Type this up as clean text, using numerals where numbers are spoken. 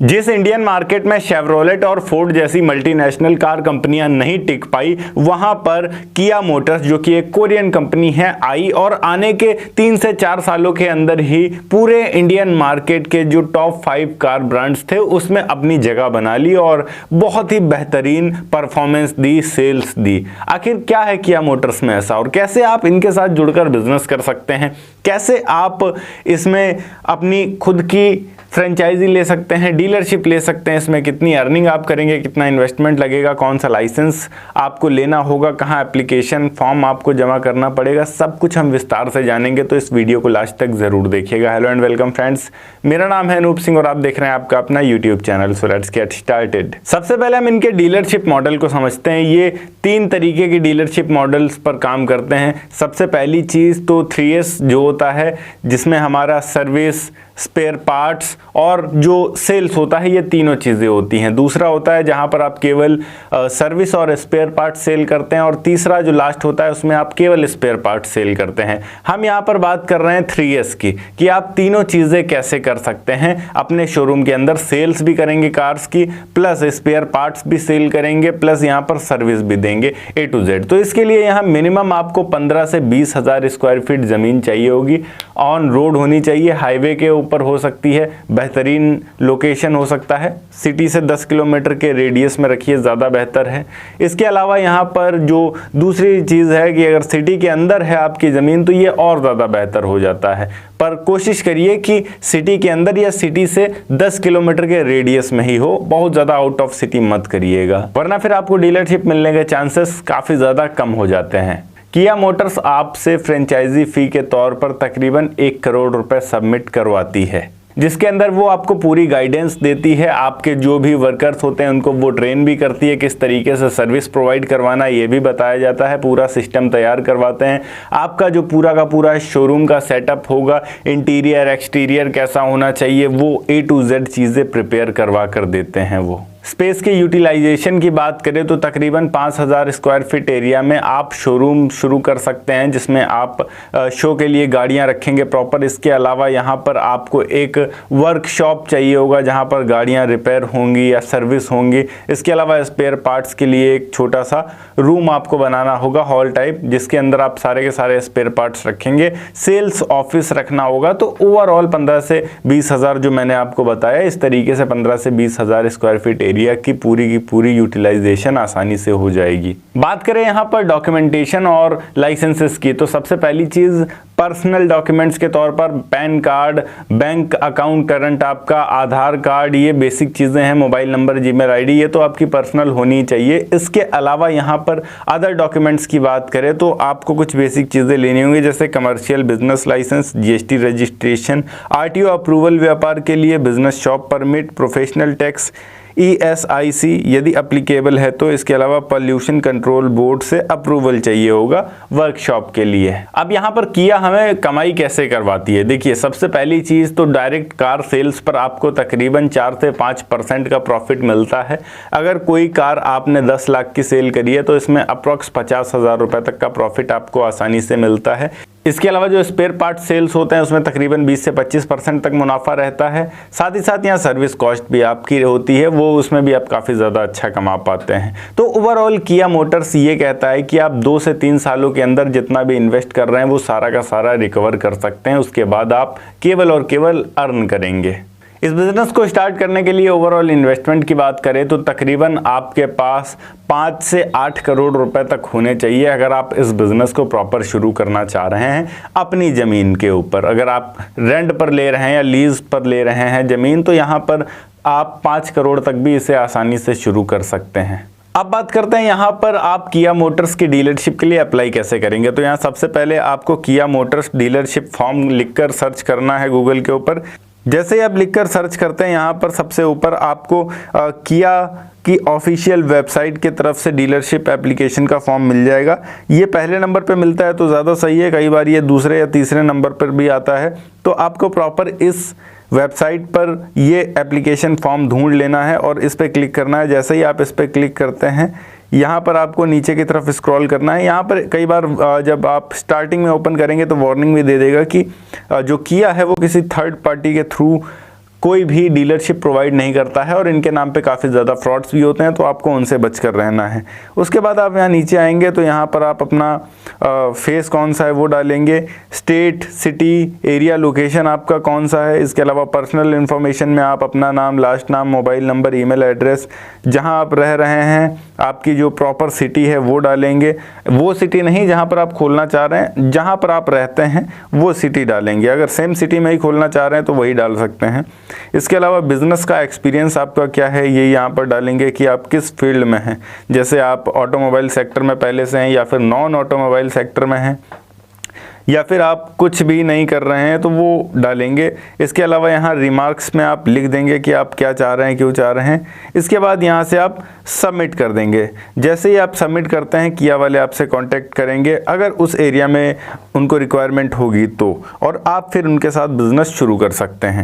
जिस Indian market में Chevrolet और फोर्ड जैसी मल्टीनेशनल कार कंपनियां नहीं टिक पाई, वहां पर किया मोटर्स जो कि एक कोरियन कंपनी है आई और आने के 3 से 4 सालों के अंदर ही पूरे इंडियन मार्केट के जो टॉप 5 कार ब्रांड्स थे उसमें अपनी जगह बना ली और बहुत ही बेहतरीन परफॉर्मेंस दी, सेल्स दी। आखिर क्या है किया मोटर्स में ऐसा और कैसे आप इनके साथ जुड़कर बिजनेस कर सकते हैं, कैसे आप इसमें अपनी खुद की फ्रेंचाइजी ले सकते हैं, डीलरशिप ले सकते हैं, इसमें कितनी अर्निंग आप करेंगे, कितना इन्वेस्टमेंट लगेगा, कौन सा लाइसेंस आपको लेना होगा, कहाँ एप्लीकेशन फॉर्म आपको जमा करना पड़ेगा, सब कुछ हम विस्तार से जानेंगे। तो इस वीडियो को लास्ट तक जरूर देखिएगा। हेलो एंड वेलकम फ्रेंड्स, मेरा नाम है अनूप सिंह और आप देख रहे हैं आपका अपना YouTube channel. So let's get started. सबसे पहले हम इनके डीलरशिप मॉडल को समझते हैं। ये 3 तरीके की डीलरशिप मॉडल्स पर काम करते हैं। सबसे पहली चीज तो 3S जो होता है, जिसमें हमारा सर्विस, स्पेयर पार्ट्स और जो सेल्स होता है, ये तीनों चीज़ें होती हैं। दूसरा होता है जहां पर आप केवल सर्विस और स्पेयर पार्ट सेल करते हैं और तीसरा जो लास्ट होता है उसमें आप केवल स्पेयर पार्ट सेल करते हैं। हम यहां पर बात कर रहे हैं 3S की कि आप तीनों चीज़ें कैसे कर सकते हैं अपने शोरूम के अंदर। सेल्स भी करेंगे कार्स की, प्लस स्पेयर पार्ट्स भी सेल करेंगे, प्लस यहाँ पर सर्विस भी देंगे A to Z। तो इसके लिए यहाँ मिनिमम आपको 15 से 20 हज़ार स्क्वायर फीट ज़मीन चाहिए होगी, ऑन रोड होनी चाहिए, हाईवे के ऊपर हो सकती है, बेहतरीन लोकेशन हो सकता है, सिटी से 10 किलोमीटर के रेडियस में रखिए, ज़्यादा बेहतर है। इसके अलावा यहाँ पर जो दूसरी चीज़ है कि अगर सिटी के अंदर है आपकी ज़मीन तो ये और ज़्यादा बेहतर हो जाता है, पर कोशिश करिए कि सिटी के अंदर या सिटी से 10 किलोमीटर के रेडियस में ही हो, बहुत ज़्यादा आउट ऑफ सिटी मत करिएगा, वरना फिर आपको डीलरशिप मिलने के चांसेस काफ़ी ज़्यादा कम हो जाते हैं। किया मोटर्स आपसे फ्रेंचाइजी फी के तौर पर तकरीबन 1 करोड़ रुपए सबमिट करवाती है, जिसके अंदर वो आपको पूरी गाइडेंस देती है। आपके जो भी वर्कर्स होते हैं उनको वो ट्रेन भी करती है, किस तरीके से सर्विस प्रोवाइड करवाना ये भी बताया जाता है, पूरा सिस्टम तैयार करवाते हैं। आपका जो पूरा का पूरा शोरूम का सेटअप होगा, इंटीरियर एक्सटीरियर कैसा होना चाहिए, वो A to Z चीज़ें प्रिपेयर करवा कर देते हैं वो। स्पेस के यूटिलाइजेशन की बात करें तो तकरीबन 5000 स्क्वायर फीट एरिया में आप शोरूम शुरू कर सकते हैं, जिसमें आप शो के लिए गाड़ियां रखेंगे प्रॉपर। इसके अलावा यहां पर आपको एक वर्कशॉप चाहिए होगा जहां पर गाड़ियां रिपेयर होंगी या सर्विस होंगी। इसके अलावा स्पेयर पार्ट्स के लिए एक छोटा सा रूम आपको बनाना होगा, हॉल टाइप, जिसके अंदर आप सारे के सारे स्पेयर पार्ट्स रखेंगे। सेल्स ऑफिस रखना होगा। तो ओवरऑल 15 से 20 हज़ार जो मैंने आपको बताया, इस तरीके से 15 से 20 हज़ार स्क्वायर फीट एरिया की पूरी यूटिलाइजेशन आसानी से हो जाएगी। बात करें यहाँ पर डॉक्यूमेंटेशन और लाइसेंसेस की, तो सबसे पहली चीज पर्सनल डॉक्यूमेंट्स के तौर पर pan card, bank account current आपका, आधार कार्ड, ये बेसिक चीजें हैं। मोबाइल नंबर, जीमेल आईडी, ये तो आपकी पर्सनल होनी चाहिए। इसके अलावा यहाँ पर अदर डॉक्यूमेंट्स की बात करें तो आपको कुछ बेसिक चीजें लेनी होंगी, जैसे commercial business license, GST registration, RTO approval व्यापार के लिए, business shop permit, professional tax, ESIC यदि अप्लीकेबल है तो। इसके अलावा पॉल्यूशन कंट्रोल बोर्ड से अप्रूवल चाहिए होगा वर्कशॉप के लिए। अब यहाँ पर किया हमें कमाई कैसे करवाती है, देखिए सबसे पहली चीज़ तो डायरेक्ट कार सेल्स पर आपको तकरीबन 4 से 5% का प्रॉफिट मिलता है। अगर कोई कार आपने 10 लाख की सेल करी है तो इसमें अप्रॉक्स 50 हज़ार रुपये तक का प्रॉफिट आपको आसानी से मिलता है। इसके अलावा जो स्पेयर पार्ट सेल्स होते हैं उसमें तकरीबन 20 से 25% तक मुनाफा रहता है। साथ ही साथ यहाँ सर्विस कॉस्ट भी आपकी होती है, वो उसमें भी आप काफ़ी ज़्यादा अच्छा कमा पाते हैं। तो ओवरऑल किया मोटर्स ये कहता है कि आप 2 से 3 सालों के अंदर जितना भी इन्वेस्ट कर रहे हैं वो सारा का सारा रिकवर कर सकते हैं। उसके बाद आप केवल और केवल अर्न करेंगे। इस बिज़नेस को स्टार्ट करने के लिए ओवरऑल इन्वेस्टमेंट की बात करें तो तकरीबन आपके पास 5 से 8 करोड़ रुपए तक होने चाहिए अगर आप इस बिज़नेस को प्रॉपर शुरू करना चाह रहे हैं अपनी ज़मीन के ऊपर। अगर आप रेंट पर ले रहे हैं या लीज पर ले रहे हैं ज़मीन, तो यहाँ पर आप 5 करोड़ तक भी इसे आसानी से शुरू कर सकते हैं। अब बात करते हैं यहाँ पर आप किया मोटर्स की डीलरशिप के लिए अप्लाई कैसे करेंगे। तो यहाँ सबसे पहले आपको किया मोटर्स डीलरशिप फॉर्म लिखकर सर्च करना है गूगल के ऊपर। जैसे ही आप लिखकर सर्च करते हैं यहाँ पर सबसे ऊपर आपको किया की ऑफिशियल वेबसाइट की तरफ से डीलरशिप एप्लीकेशन का फॉर्म मिल जाएगा। ये पहले नंबर पे मिलता है तो ज़्यादा सही है, कई बार ये दूसरे या तीसरे नंबर पर भी आता है। तो आपको प्रॉपर इस वेबसाइट पर ये एप्लीकेशन फॉर्म ढूंढ लेना है और इस पर क्लिक करना है। जैसे ही आप इस पर क्लिक करते हैं यहाँ पर आपको नीचे की तरफ स्क्रॉल करना है। यहाँ पर कई बार जब आप स्टार्टिंग में ओपन करेंगे तो वार्निंग भी दे देगा कि जो किया है वो किसी थर्ड पार्टी के थ्रू कोई भी डीलरशिप प्रोवाइड नहीं करता है और इनके नाम पे काफ़ी ज़्यादा फ्रॉड्स भी होते हैं, तो आपको उनसे बचकर रहना है। उसके बाद आप यहाँ नीचे आएंगे तो यहाँ पर आप अपना फेस कौन सा है वो डालेंगे, स्टेट, सिटी, एरिया, लोकेशन आपका कौन सा है। इसके अलावा पर्सनल इन्फॉर्मेशन में आप अपना नाम, लास्ट नाम, मोबाइल नंबर, ईमेल एड्रेस, जहां आप रह रहे हैं, आपकी जो प्रॉपर सिटी है वो डालेंगे। वो सिटी नहीं जहां पर आप खोलना चाह रहे हैं, जहां पर आप रहते हैं वो सिटी डालेंगे। अगर सेम सिटी में ही खोलना चाह रहे हैं तो वही डाल सकते हैं। इसके अलावा बिजनेस का एक्सपीरियंस आपका क्या है ये यहाँ पर डालेंगे कि आप किस फील्ड में हैं, जैसे आप ऑटोमोबाइल सेक्टर में पहले से हैं या फिर नॉन ऑटोमोबाइल सेक्टर में हैं, या फिर आप कुछ भी नहीं कर रहे हैं तो वो डालेंगे। इसके अलावा यहाँ रिमार्क्स में आप लिख देंगे कि आप क्या चाह रहे हैं, क्यों चाह रहे हैं। इसके बाद यहाँ से आप सबमिट कर देंगे। जैसे ही आप सबमिट करते हैं किया वाले आपसे कांटेक्ट करेंगे अगर उस एरिया में उनको रिक्वायरमेंट होगी तो, और आप फिर उनके साथ बिजनेस शुरू कर सकते हैं।